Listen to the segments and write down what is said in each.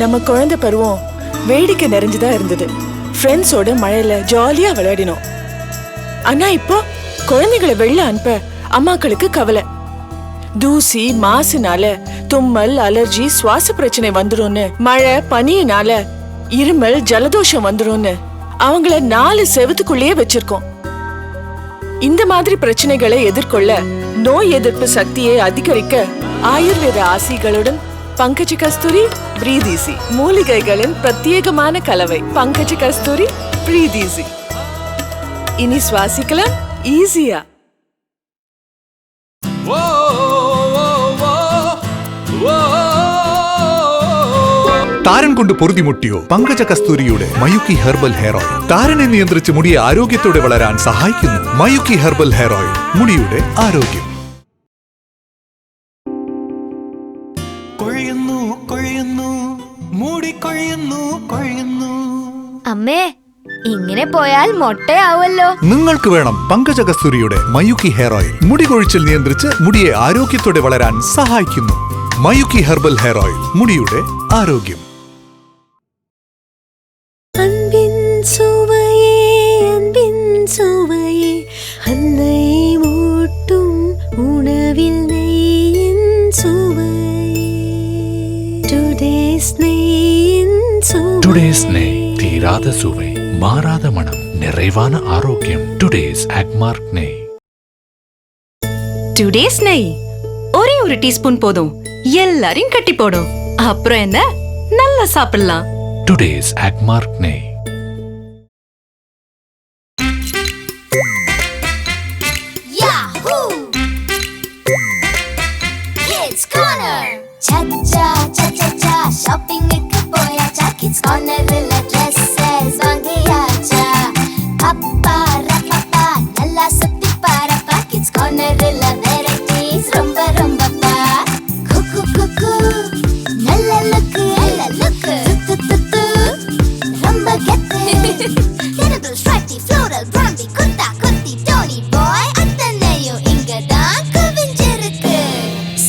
நம்ம குழந்தை பருவம் வேடிக்கை நிறைஞ்சுதான் இருந்தது. ஃப்ரெண்ட்ஸோட மழையில ஜாலியா விளையாடினோம். ஆனா இப்போ குழந்தைகளை வெளில அனுப்ப அம்மாக்களுக்கு கவலை. தூசி மாசுனால தும்மல், அலர்ஜி, சுவாச பிரச்சனை வந்துரும்னு, மழை பனியினால இருமல், ஜலதோஷம் வந்துரும்னு அவங்கள 4 செவத்துக்குள்ளேயே வச்சிருக்கோம். இந்த மாதிரி பிரச்சனைகளை எதிர்கொள்ள நோய் எதிர்ப்பு சக்தியை அதிகரிக்க ஆயுர்வேத ஆசிகளுடன் பங்கஜ கஸ்தூரி பிரீத் ஈஸி மூலிகைகளின் பிரத்யேகமான கலவை. பங்கஜ கஸ்தூரி பிரீத் ஈஸி. இனி சுவாசிக்கலாம் ஈஸியா. താരൻ കൊണ്ട് പൊറുതിമുട്ടിയോ? പങ്കജ കസ്തൂരിയുടെ മയൂക്കി ഹെർബൽ ഹെയർ ഓയിൽ താരനെ നിയന്ത്രിച്ച് മുടിയെ ആരോഗ്യത്തോടെ വളരാൻ സഹായിക്കുന്നു. മയൂക്കി ഹെർബൽ ഹെയർ ഓയിൽ, മുടിയുടെ ആരോഗ്യം. അമ്മേ, ഇങ്ങനെ പോയാൽ മൊട്ടയാവല്ലോ. നിങ്ങൾക്ക് വേണം പങ്കജ കസ്തൂരിയുടെ മയൂക്കി ഹെയർ ഓയിൽ. മുടി കൊഴിച്ചിൽ നിയന്ത്രിച്ച് മുടിയെ ആരോഗ്യത്തോടെ വളരാൻ സഹായിക്കുന്നു. മയൂക്കി ഹെർബൽ ഹെയർ ഓയിൽ, മുടിയുടെ ആരോഗ്യം. டுடேஸ் நெய், தீராத சுவை, மாறாத மனம், நிறைவான ஆரோக்கியம். டுடேஸ் அக்மார்க் நெய். டுடேஸ் நெய் ஒரே ஒரு டீஸ்பூன் போதும், எல்லாரையும் கட்டி போடும். அப்புறம் என்ன, நல்லா சாப்பிடலாம். டுடேஸ் அக்மார்க் நெய். ஷாப்பிங்க்கு போயாச்சா? கிட்ஸ் கார்னர்ல ட்ரெஸ்ஸஸ் வாங்கியாச்சா? அப்பா ரப்பா நல்லா சுத்தி பாரப்பா. கிட்ஸ் கார்னர்ல வெரைட்டிஸ் ரொம்ப ரொம்பப்பா. குக்கு குக்கு நல்ல லுக்கு துத்து ரொம்ப கெத்து. தெரிது ஸ்ட்ரைட்டி ஃப்ளோரல் பிராண்டி குட்டா குட்டி டோனி பாய் அத்தனையும் இங்க தான் குவிஞ்சிருக்கு.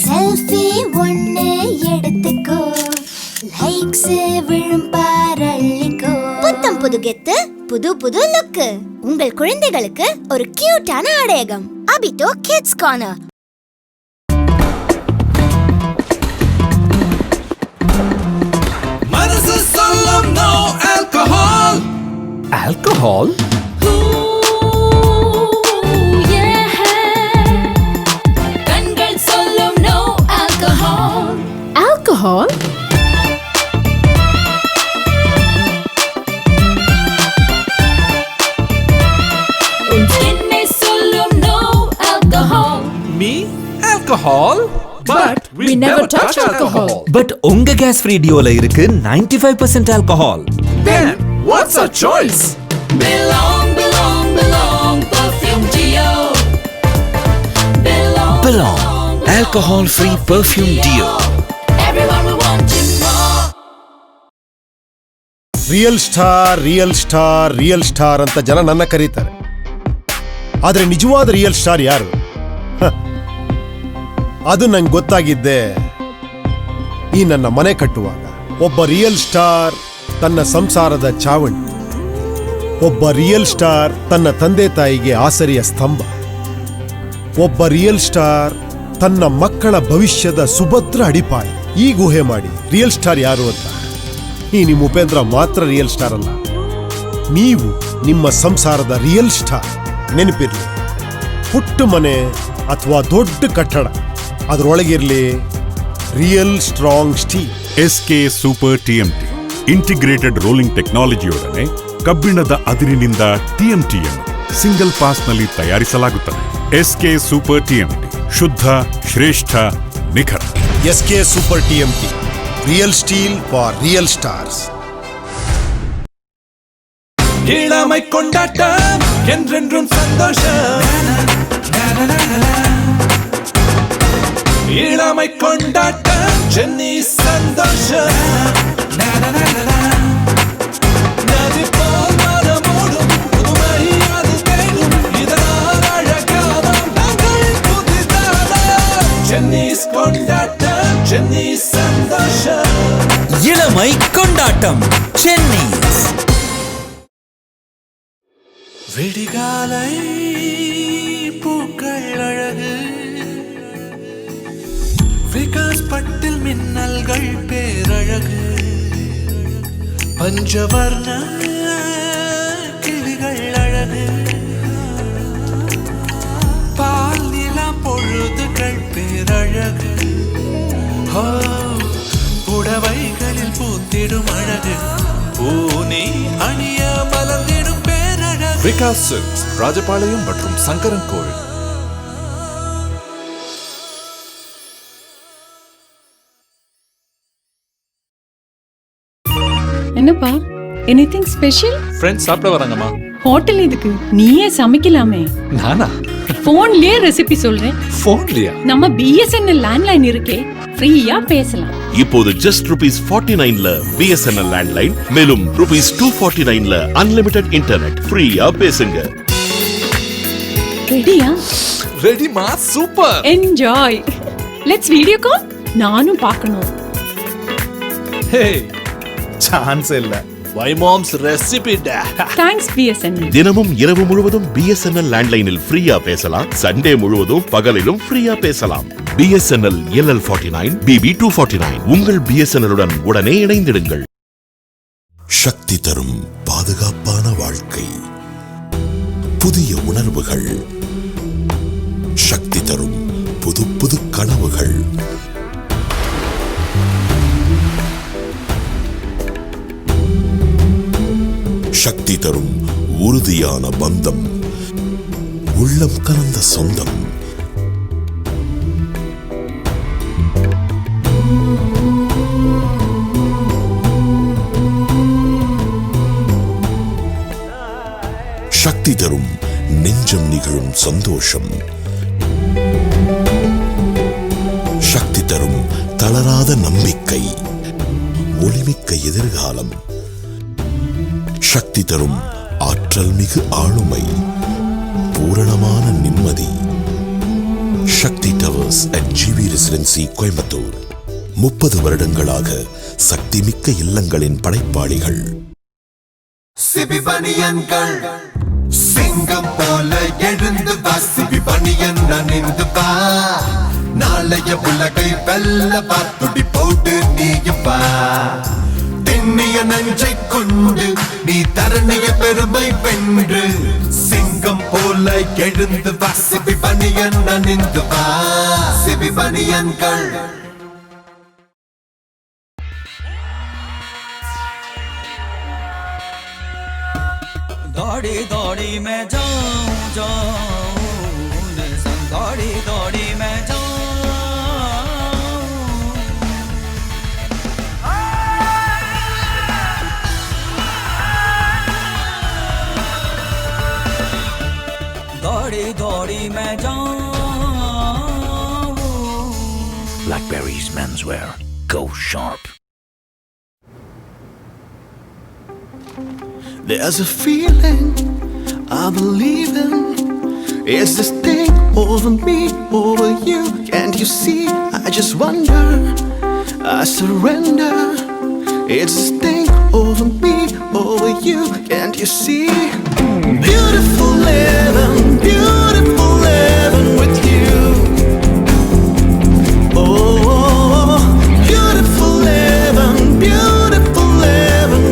செல்ஃபி ஒண்ணு எடுத்துக்கோ, லைக்ஸ் விழும் பாரல்லிக்கோ. புத்தம் புது கெத்து, புது புது லுக்கு. உங்கள் குழந்தைகளுக்கு ஒரு கியூட்டான அடையகம். அபிட்டோ கிட்ஸ் கார்னர். மனசு சொல்லும் நோ ஆல்கஹால். ஆல்கஹால்? கண்கள் சொல்லும் நோ ஆல்கஹால். ஆல்கஹால்? என்னை சொல்லும் no alcohol. Me? Alcohol? But we never touch alcohol. But உங்க கேஸ் ஃப்ரீ டியோல இருக்கு 95% alcohol. Then what's our choice? Belong, belong, belong, perfume Dio. Belong, alcohol free perfume Dio. Everyone will want you more. Real star real star real star ಅಂತ ಜನ ನನ್ನ ಕರೀತಾರೆ. ಆದ್ರೆ ನಿಜವಾದ real star ಯಾರು? ಅದು ನಂಗೆ ಗೊತ್ತಾಗಿದ್ದೆ ಈ ನನ್ನ ಮನೆ ಕಟ್ಟುವಾಗ. ಒಬ್ಬ ರಿಯಲ್ ಸ್ಟಾರ್ ತನ್ನ ಸಂಸಾರದ ಚಾವಣಿ, ಒಬ್ಬ ರಿಯಲ್ ಸ್ಟಾರ್ ತನ್ನ ತಂದೆ ತಾಯಿಗೆ ಆಸರೆಯ ಸ್ತಂಭ, ಒಬ್ಬ ರಿಯಲ್ ಸ್ಟಾರ್ ತನ್ನ ಮಕ್ಕಳ ಭವಿಷ್ಯದ ಸುಭದ್ರ ಅಡಿಪಾಯ. ಈಗ ಊಹೆ ಮಾಡಿ ರಿಯಲ್ ಸ್ಟಾರ್ ಯಾರು ಅಂತ. ಈ ನಿಮ್ಮ ಉಪೇಂದ್ರ ಮಾತ್ರ ರಿಯಲ್ ಸ್ಟಾರ್ ಅಲ್ಲ, ನೀವು ನಿಮ್ಮ ಸಂಸಾರದ ರಿಯಲ್ ಸ್ಟಾರ್. ನೆನಪಿರ್ಲಿ, ಪುಟ್ಟ ಮನೆ ಅಥವಾ ದೊಡ್ಡ ಕಟ್ಟಡ, ಅದರೊಳಗಿರ್ಲಿ real strong steel. SK super TMT integrated rolling ಟೆಕ್ನಾಲಜಿಯೊಡನೆ ಕಬ್ಬಿಣದ ಅದಿರಿನಿಂದ TMTಯನ್ನು ಸಿಂಗಲ್ ಪಾಸ್ನಲ್ಲಿ ತಯಾರಿಸಲಾಗುತ್ತದೆ. SK ಸೂಪರ್ TMT ಶುದ್ಧ, ಶ್ರೇಷ್ಠ, ನಿಖರ. SK super TMT, real steel for real stars. இளமை கொண்டாட்டம் என்றென்றும் சந்தோஷம். இளமை கொண்டாட்டம் சென்னை சந்தோஷம். நதி போல் மனமோடும் புதுமை அது தேடும். இதனால் அழகாதான் நாங்கள் புதிதான சென்னை கொண்டாட்டம், சென்னை சந்தோஷம். இளமை கொண்டாட்டம் சென்னை. விடிகாலை பூக்கள் அழகு, விகாஸ் பட்டில் மின்னல்கள் பேரழகு, பஞ்சவர்ண கிளிகள் அழகு, பால் நிலம் பொழுதுகள் பேரழகு, புடவைகளில் பூத்திடும் அழகு, பூனி அணிய மலர்ந்திடும் பேரழகு. விகாஸ் சில்க்ஸ், ராஜபாளையம் மற்றும் சங்கரன் கோவில். என்னப்பா, எனிதிங் ஸ்பெஷல்? ஃப்ரெண்ட்ஸ் சாப்பிட வராங்கம்மா. ஹோட்டல் இதுக்கு நீயே சமைக்கலாமே. நானா? போன்லயே ரெசிபி சொல்றேன். போன்லயா? நம்ம பிஎஸ்என்எல் லேண்ட்லைன் இருக்கே, ஃப்ரீயா பேசலாம். இப்போது ஜஸ்ட் ₹49ல பிஎஸ்என்எல் லேண்ட்லைன், மேலும் ₹249ல அன்லிமிட்டெட் இன்டர்நெட் ஃப்ரீயா பேசுங்க. ரெடியா? ரெடிமா, super. Enjoy. Let's video call. நானும் பார்க்கணும். ஹே, சான்ஸ் இல்ல. My mom's recipe. Thanks BSNL. தினமும் இரவு முழுவதும் பிஎஸ்என்எல் லேண்ட்லைனில் ஃப்ரீயா பேசலாம். சண்டே முழுவதும் பகலிலும் ஃப்ரீயா பேசலாம். BSNL LL49 BB249. உங்கள் பிஎஸ்என்எல்லுடன் உடனே இணைந்திடுங்கள். சக்தி தரும் பாதுகாப்பான வாழ்க்கை, புதிய உணர்வுகள், சக்தி தரும் புது புது கனவுகள். சக்தி தரும் உறுதியான பந்தம், உள்ளம் கலந்த சொந்தம். சக்தி தரும் நெஞ்சம் நிகழும் சந்தோஷம். சக்தி தரும் தளராத நம்பிக்கை, ஒளிமிக்க எதிர்காலம். சக்தி தரும் ஆற்றல் மிகு ஆளுமை, பூரணமான நிம்மதி. Sakthi towers at GV residency, Coimbatore. 30 வருடங்களாக சக்தி மிக்க இல்லங்களின் படைப்பாளிகள். சிபி பனியன்கள் சிங்கம் போல எழுந்து வா, சிபி பனியன் அணிந்து வா, நாளைய உலகை வெல்ல வா, துடி போட்டு நீயும் வா. தென்னிய நஞ்சை கொண்டு நீ தரணிய பெருமை வென்று, சிங்கம் போல எழுந்து வா, சிபி பனியன் அணிந்து வா, சிபி பனியன்கள். दौड़ी दौड़ी मैं जाऊं जाऊं, दौड़ी दौड़ी मैं जाऊं, दौड़ी दौड़ी मैं जाऊं. Blackberry's menswear. Go sharp. There's a feeling I believe in. It's this thing over me, over you. Can't you see? I just wonder. I surrender. It's this thing over me, over you. Can't you see? Beautiful living with you. Oh, beautiful living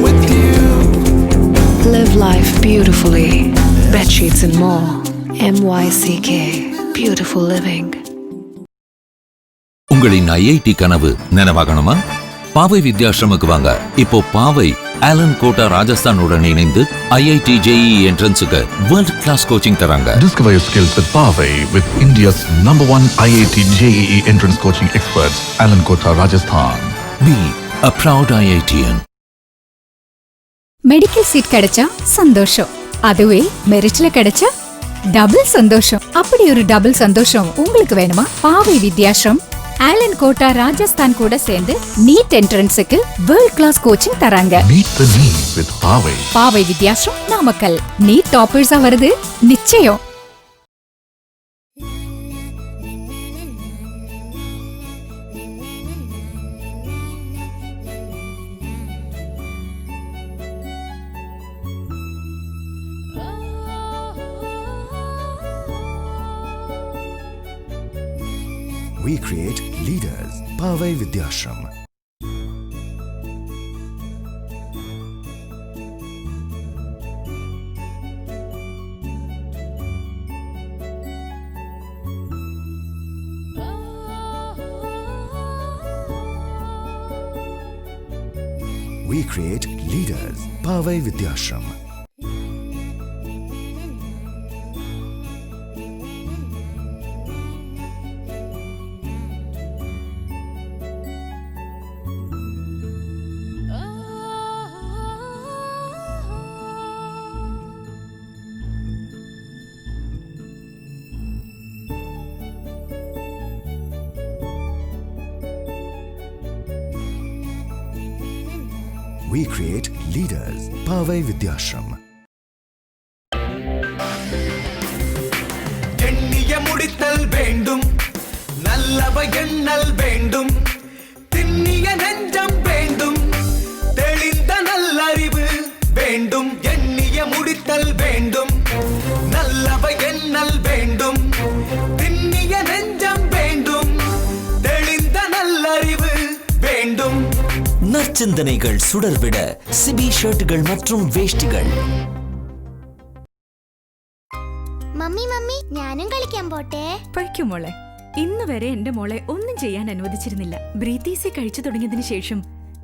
with you. Live life beautifully. Bedsheets and more. MYCK. Beautiful living. உங்களின் IIT கனவு நனவாகணுமா? பாவை வித்யாசிரமுக்கு வாங்க. இப்போ பாவை Alan quota ராஜஸ்தானுடன் இணைந்து IIT JEE என்ட்ரன்ஸுக்கு world class coaching தராங்க. Discover your skills with Pavai with India's #1 IIT JEE entrance coaching experts, Alan Kota, Rajasthan. Be a proud IITian. Medical seat கிடைச்சா சந்தோஷம், அதுவே மெரிட்ல கிடைச்சா டபுள் சந்தோஷம். அப்படி ஒரு டபுள் சந்தோஷம் உங்களுக்கு வேணுமா? பாவை வித்யாசிரம் ஆலன் கோட்டா ராஜஸ்தான் கூட சேர்ந்து நீட் என்ட்ரன்ஸுக்கு வேர்ல்ட் கிளாஸ் கோச்சிங் தராங்க. Meet the need with Pavai. பாவை வித்யாசிரம் நாமக்கல். நீட் டாப்பர்ஸா வருது நிச்சயம். We create leaders. Pavai Vidyashram. We create leaders. Pavai Vidyashram. We create leaders. Pavai Vidyashram. எண்ணிய முடித்தல் வேண்டும், நல்லவை எண்ணல் வேண்டும், திண்ணிய நெஞ்சம் வேண்டும், தெளிந்த நல்லறிவு வேண்டும். எண்ணிய முடித்தல் வேண்டும், நல்லவை எண்ணல் வேண்டும், திண்ணிய நெஞ்சம் வேண்டும், தெளிந்த நல்லறிவு வேண்டும். நற்சிந்தனைகள் சுடர்விட சிபி ஷர்ட்டுகள் மற்றும் வேஷ்டிகள். മമ്മി മമ്മി ഞാനും കളിക്കാൻ പോട്ടെ. പഠിക്കും മോളെ. ഇന്ന് വരെ എന്റെ മോളെ ഒന്നും ചെയ്യാൻ അനുവദിച്ചിരുന്നില്ല. ബ്രീത്തീസി കഴിച്ചു തുടങ്ങിയതിനു ശേഷം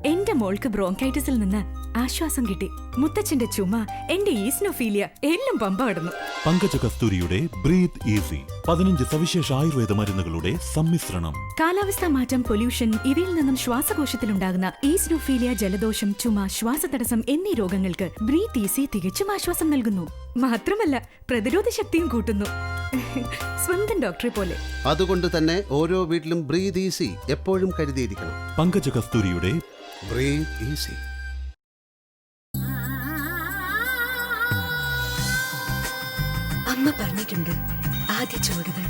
എന്റെ മോൾക്ക് ബ്രോങ്കൈറ്റിസിൽ നിന്ന് ആശ്വാസം കിട്ടി. മുത്തച്ഛന്റെ ചുമ, എന്റെ ഈസ്നോഫീലിയ എല്ലാം പമ്പ കടന്നു. പങ്കജ കസ്തൂരിയുടെ ബ്രീത്ത് ഈസി 15 സവിശേഷ ആയുർവേദ മരുന്നുകളുടെ സമ്മിശ്രണം. കാലാവസ്ഥാ മാറ്റം, പൊല്യൂഷൻ ഇവയിൽ നിന്നും ശ്വാസകോശത്തിലുണ്ടാകുന്ന ഈസ്നോഫീലിയ, ജലദോഷം, ചുമ, ശ്വാസതടസ്സം എന്നീ രോഗങ്ങൾക്ക് ബ്രീത്ത് ഈസി തികച്ചും ആശ്വാസം നൽകുന്നു. മാത്രമല്ല പ്രതിരോധ ശക്തിയും കൂട്ടുന്നു. സ്വന്തം ഡോക്ടറെ പോലെ. അതുകൊണ്ട് തന്നെ ഓരോ വീട്ടിലും ബ്രീത്ത് ഈസി എപ്പോഴും കരുതിയിരിക്കണം. Pankaja കസ്തൂരിയുടെ breath easy. അമ്മ പറഞ്ഞിട്ടുണ്ട്, ആദ്യ ചുവടുകൾ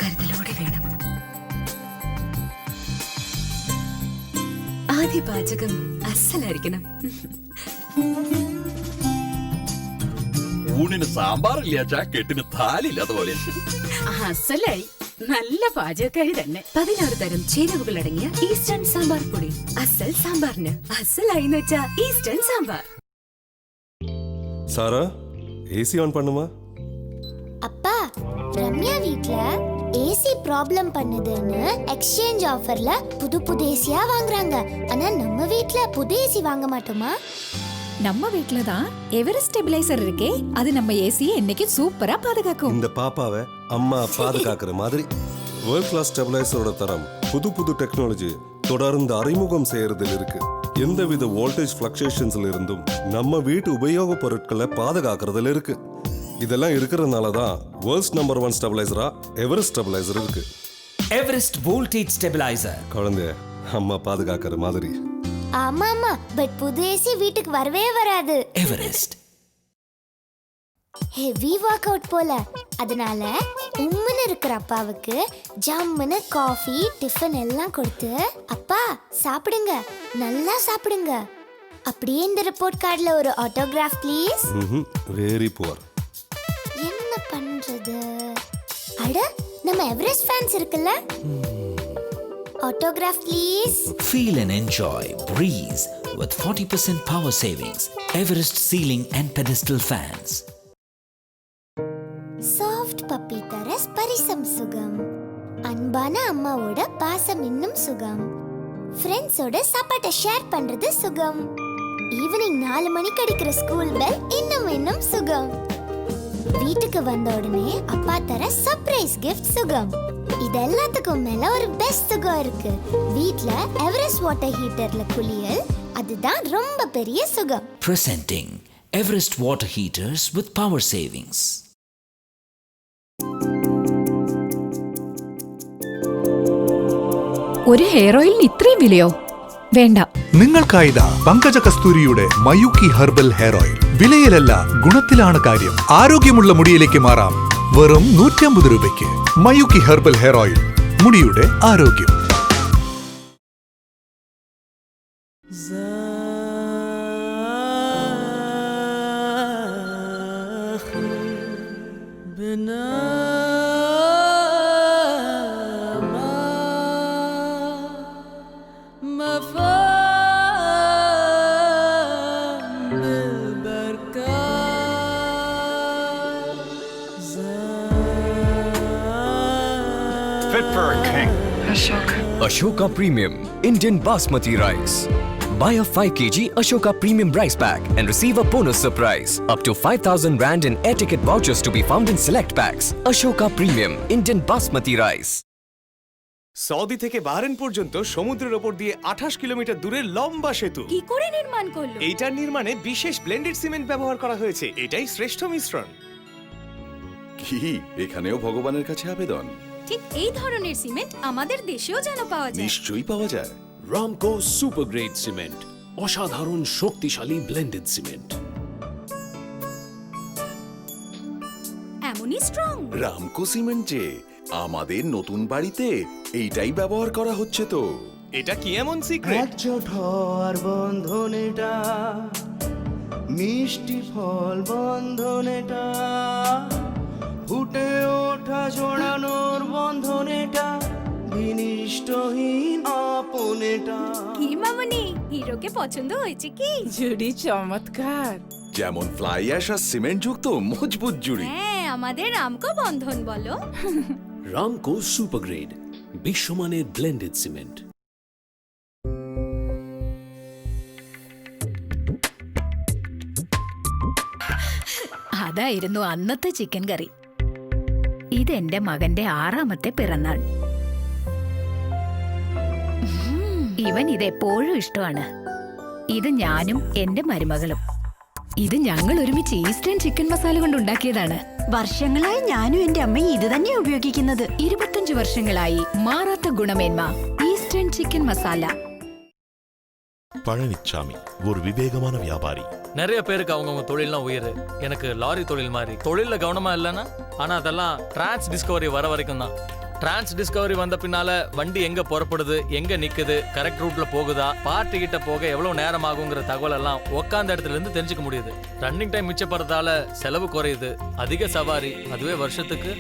കരുതലോടെ വേണം. ആദ്യ പാചകം അസലായിരിക്കണം. ഊണിന് സാമ്പാറില്ലാച്ചാ കെട്ടിന് താലില്ലാത്ത പോലെ. അസലായി. നല്ല പാചകക്കാരി തന്നെ. 16 തരം ചേരുവകൾ അടങ്ങിയ ഈസ്റ്റേൺ സാമ്പാർ പൊടി. അസൽ സാമ്പാറിന് അസലായി എന്ന് വെച്ചാ Eastern sambar. Sara AC on பண்ணுமா? அப்பா, ரம்யா வீட்ல ஏசி ப்ராப்ளம் பண்ணுதுன்னு எக்ஸ்சேஞ்ச் ஆஃபர்ல புது புது ஏசியா வாங்குறாங்க. ஆனா நம்ம வீட்ல புது ஏசி வாங்க மாட்டோமா? நம்ம வீட்ல தான் எவரெஸ்ட் ஸ்டெபிலைசர் இருக்கே, அது நம்ம ஏசியை என்னைக்கு சூப்பரா பாதுகாக்கும். இந்த பாப்பாவை அம்மா பாதுகாக்கிற மாதிரி வேர்ல்ட் கிளாஸ் ஸ்டெபிலைசரோட தரம், புது புது டெக்னாலஜி தொடர்ந்து அறிமுகம் செய்யறதில் இருக்கு. எந்தவித வோல்டேஜ் ஃபிளக்சுவேஷன்ஸ்ல இருந்தும் நம்ம வீட்டு உபயோக பொருட்களை பாதுகாக்கிறதுல இருக்கு. இதெல்லாம் இருக்கிறதுனால தான் வேர்ல்ட்ஸ் நம்பர் 1 ஸ்டெபிலைசரா எவரெஸ்ட் ஸ்டெபிலைசர் இருக்கு. Everest voltage stabiliser. குழந்தை அம்மா பாதுகாக்கிற மாதிரி. ஆமா ஆமா, பட் புது ஏசி வீட்டுக்கு வரவே வராது. எவரெஸ்ட் ஹெவி ஒர்க் அவுட் போல. அதனால உம்முன்னு இருக்கிற அப்பாவுக்கு ஜம்முன்னு காஃபி, டிஃபன் எல்லாம் கொடுத்து, அப்பா சாப்பிடுங்க, நல்லா சாப்பிடுங்க, அப்படியே இந்த ரிப்போர்ட் கார்டுல ஒரு ஆட்டோகிராஃப் ப்ளீஸ். Very poor. என்ன பண்றது? அட, நம்ம எவரெஸ்ட் ஃபேன்ஸ் இருக்குல்ல, autograph please. Feel and enjoy breeze with 40% power savings. Everest ceiling and pedestal fans. Soft puppy தர ஸ்பரிசம் சுகம். அன்பான அம்மாவோட பாசம் இன்னும் சுகம். ஃப்ரெண்ட்ஸோட சாப்பாட்டை ஷேர் பண்றது சுகம். ஈவினிங் 4 மணிக்கு அடிக்கிற ஸ்கூல் பெல் இன்னும் சுகம். வீட்டுக்கு வந்த உடனே அப்பா தர சர்ப்ரைஸ் கிஃப்ட் சுகம். இது எல்லாத்துக்கும் மேல ஒரு பெஸ்ட் சுகம் இருக்கு. வீட்ல எவரெஸ்ட் வாட்டர் ஹீட்டர்ல குளியல், அதுதான் ரொம்ப பெரிய சுகம். Presenting Everest water heaters with power savings. ഒരു ഹെയർ ഓയിലിന് ഇത്രയും വിലയോ? വേണ്ട. നിങ്ങൾക്കായിതാ പങ്കജ കസ്തൂരിയുടെ മയൂക്കി ഹെർബൽ ഹെയർ ഓയിൽ. വിലയിലല്ല, ഗുണത്തിലാണ് കാര്യം. ആരോഗ്യമുള്ള മുടിയിലേക്ക് മാറാം വെറും 150 രൂപയ്ക്ക്. മയൂക്കി ഹെർബൽ ഹെയർ ഓയിൽ, മുടിയുടെ ആരോഗ്യം. Ashoka Premium Indian Basmati Rice. Buy a 5 kg Ashoka Premium Rice Pack and receive a bonus surprise. Up to 5,000 Rand in air ticket vouchers to be found in select packs. Ashoka Premium Indian Basmati Rice. Saudi থেকে বাহরেন পর্যন্ত সমুদ্রের ওপর দিয়ে 28 kilometre দূরে লম্বা সেতু কি করে নির্মাণ করলো? এইটার নির্মাণে বিশেষ ব্লেন্ডেড সিমেন্ট ব্যবহার করা হয়েছে। এটাই শ্রেষ্ঠ মিশ্রণ। কি এখানেও ভগবানের কাছে আবেদন? ঠিক এই ধরনের সিমেন্ট আমাদের দেশেও যেন পাওয়া যায়। নিশ্চয়ই পাওয়া যায়। রামকো সুপার গ্রেড সিমেন্ট, অসাধারণ শক্তিশালী ব্লেন্ডেড সিমেন্ট। এমনই স্ট্রং। রামকো সিমেন্ট যে আমাদের নতুন বাড়িতে এইটাই ব্যবহার করা হচ্ছে তো। এটা কি এমন সিক্রেট? একজোট হওয়ার বন্ধন এটা, মিষ্টি ফল বন্ধন এটা, ফুটে ওঠা জোড়ানোর বন্ধন এটা, বিনিষ্টহীন আপন এটা। কি মামনি, হিরোকে পছন্দ হয়েছে কি? জুড়ি চমৎকার, যেমন ফ্লাই অ্যাশ আর সিমেন্ট যুক্ত মজবুত জুড়ি। হ্যাঁ, আমাদের রামকো বন্ধন বলো। রামকো সুপার গ্রেড, বিশ্বমানের ব্লেন্ডেড সিমেন্ট। അതായിരുന്നു അന്നത്തെ ചിക്കൻ കറി. ഇതെന്റെ മകന്റെ 6ാമത്തെ പിറന്നാൾ. ഇവൻ ഇതെപ്പോഴും ഇഷ്ടമാണ്. ഇത് ഞാനും എന്റെ മരുമകളും. ഇത് ഞങ്ങൾ ഒരുമിച്ച് ഈസ്റ്റേൺ ചിക്കൻ മസാല കൊണ്ട് ഉണ്ടാക്കിയതാണ്. വർഷങ്ങളായി ഞാനും എന്റെ അമ്മയും ഇത് തന്നെ ഉപയോഗിക്കുന്നത്. 25 വർഷങ്ങളായി മാറാത്ത ഗുണമേന്മ. Eastern chicken masala. பழனிச்சாமி ஒரு விவேகமான வியாபாரி. நிறைய பேருக்கு அவங்கவுங்க தொழில்லாம் உயிர். எனக்கு லாரி தொழில் மாதிரி. தொழில கவனமா இல்லைன்னா, ஆனா அதெல்லாம் டிரான்ஸ் டிஸ்கவரி வர வரைக்கும் தான். டிரான்ஸ் டிஸ்கவரி வந்த பின்னால வண்டி எங்க புறப்படுது, எங்க நிக்குது, கரெக்ட் ரூட்ல போகுதா, பார்ட்டி கிட்ட போக எவ்வளவு நேரம் ஆகுங்கிற தகவல் எல்லாம் உட்கார்ந்த இடத்துல இருந்து தெரிஞ்சுக்க முடியுது. ரன்னிங் டைம் மிச்சப்படுறதால செலவு குறையுது. அதிக சவாரி, அதுவே வருஷத்துக்கு.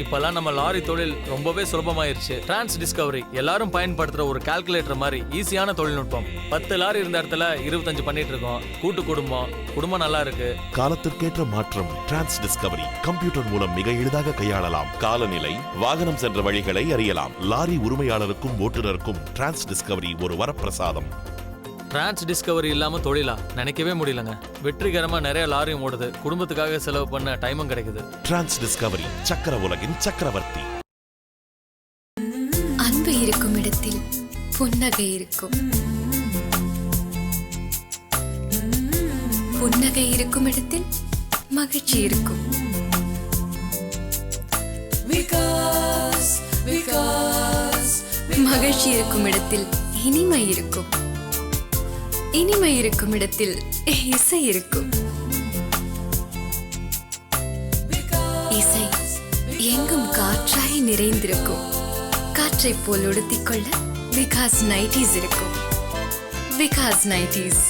இப்பெல்லாம் நம்ம லாரி தொழில் ரொம்பவே சுலபமாயிருச்சு. டிரான்ஸ் டிஸ்கவரி எல்லாரும் பயன்படுத்துற ஒரு கால்குலேட்டர் மாதிரி ஈஸியான தொழில்நுட்பம். 10 லாரி இருந்த இடத்துல 25 பண்ணிட்டு இருக்கோம். கூட்டு குடும்பம் நல்லா இருக்கு. காலத்திற்கேற்ற மாற்றம் டிரான்ஸ் டிஸ்கவரி. கம்ப்யூட்டர் மூலம் மிக எளிதாக கையாளலாம். காலநிலை, வாகனம் சென்ற வழிகளை அறியலாம். லாரி உரிமையாளருக்கும் ஓட்டுநருக்கும் டிரான்ஸ் டிஸ்கவரி ஒரு வரப்பிரசாதம். டிரான்ஸ் டிஸ்கவரி இல்லாம தொழிலா நினைக்கவே முடியலங்க. வெற்றிகரமா நிறைய லாரியும் ஓடுது. குடும்பத்துக்காக செலவு பண்ண டைமும் கிடைக்குது. டிரான்ஸ் டிஸ்கவரி சக்கர உலகின் சக்கரவர்த்தி. அன்பு இருக்கும் இடத்தில் புன்னகை இருக்கும். புன்னகை இருக்கும் இடத்தில் மகிழ்ச்சி இருக்கும். மகிழ்ச்சி இருக்கும் இடத்தில் இனிமை இருக்கும். இனிமை இருக்கும் இடத்தில் இசை இருக்கும். இசை எங்கும் காற்றாய் நிறைந்திருக்கும். காற்றை போல் உடுத்திக்கொள்ள விகாஸ் நைட்டீஸ் இருக்கும். விகாஸ் நைட்டீஸ்,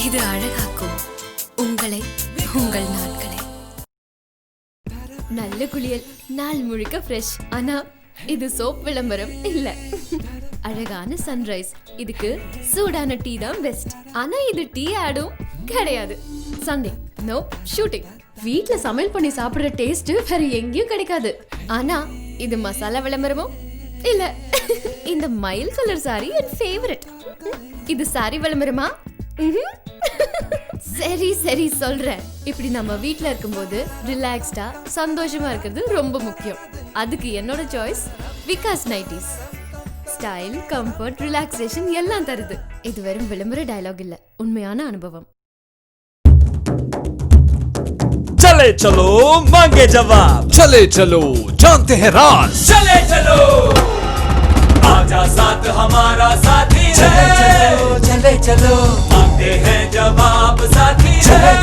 இது அழகாக்கும் உங்களை, உங்கள் நாட்களை. நல்ல குளியல், நாள் முழுக்க ஃப்ரெஷ். ஆனா இது சோப் விளம்பரம் இல்ல. அழகான சன்ரைஸ், இதுக்கு சூடான டீ தான் பெஸ்ட். ஆனா இது டீ ஆடும் கிடையாது. Sunday no shooting. வீட்ல சமையல் பண்ணி சாப்பிடுற டேஸ்ட் வேற எங்கேயும் கிடைக்காது. ஆனா இது மசாலா விளம்பரமும் இல்ல. இந்த மயில் கலர் சாரி என் ஃபேவரட். இது சாரி விளம்பரமா? சரி சரி சொல்றேன். இப்படி நம்ம வீட்ல இருக்கும்போது ரிலாக்ஸ்டா சந்தோஷமா இருக்கிறது ரொம்ப முக்கியம். அதுக்கு என்னோட choice Vikas nighties. Style, comfort, relaxation எல்லாம் தருது. இது வெறும் விளம்பர டயலாக் இல்ல, உண்மையான அனுபவம். चले चलो मांगे जवाब, चले चलो जानते हैं राज, चले चलो आजा साथ हमारा साथी है, चले चलो मांगते हैं जवाब साथी है,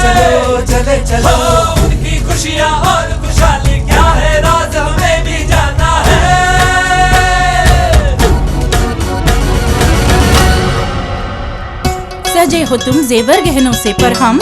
चले चलो उनकी खुशियाँ और खुशहाली क्या है राज हमें भी जानना है। सजे हो तुम जेवर गहनों से, पर हम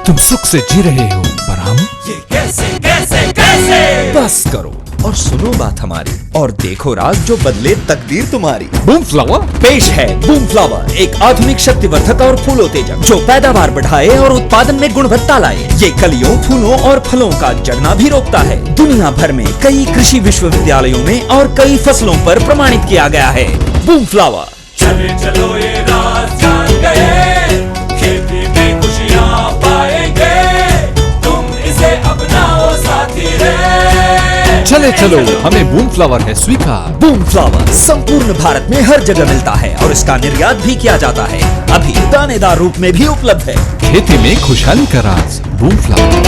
तुम सुख से जी रहे हो, पर हम ये कैसे कैसे कैसे। बस करो और सुनो बात हमारी, और देखो राज जो बदले तकदीर तुम्हारी। बूम फ्लावर पेश है बूम फ्लावर, एक आधुनिक शक्तिवर्धक और फूलोत्तेजक जो पैदावार बढ़ाए और उत्पादन में गुणवत्ता लाए। ये कलियों, फूलों और फलों का जड़ना भी रोकता है। दुनिया भर में कई कृषि विश्वविद्यालयों में और कई फसलों पर प्रमाणित किया गया है। Boom flower. चले चलो ये राज जान गए, खेती में खुशियाँ पाएंगे, तुम इसे अपनाओ साथी रे। चले चलो हमें बूम फ्लावर है स्वीकार। बूम फ्लावर संपूर्ण भारत में हर जगह मिलता है और इसका निर्यात भी किया जाता है। अभी दानेदार रूप में भी उपलब्ध है। खेती में खुशहाली का राज बूम फ्लावर।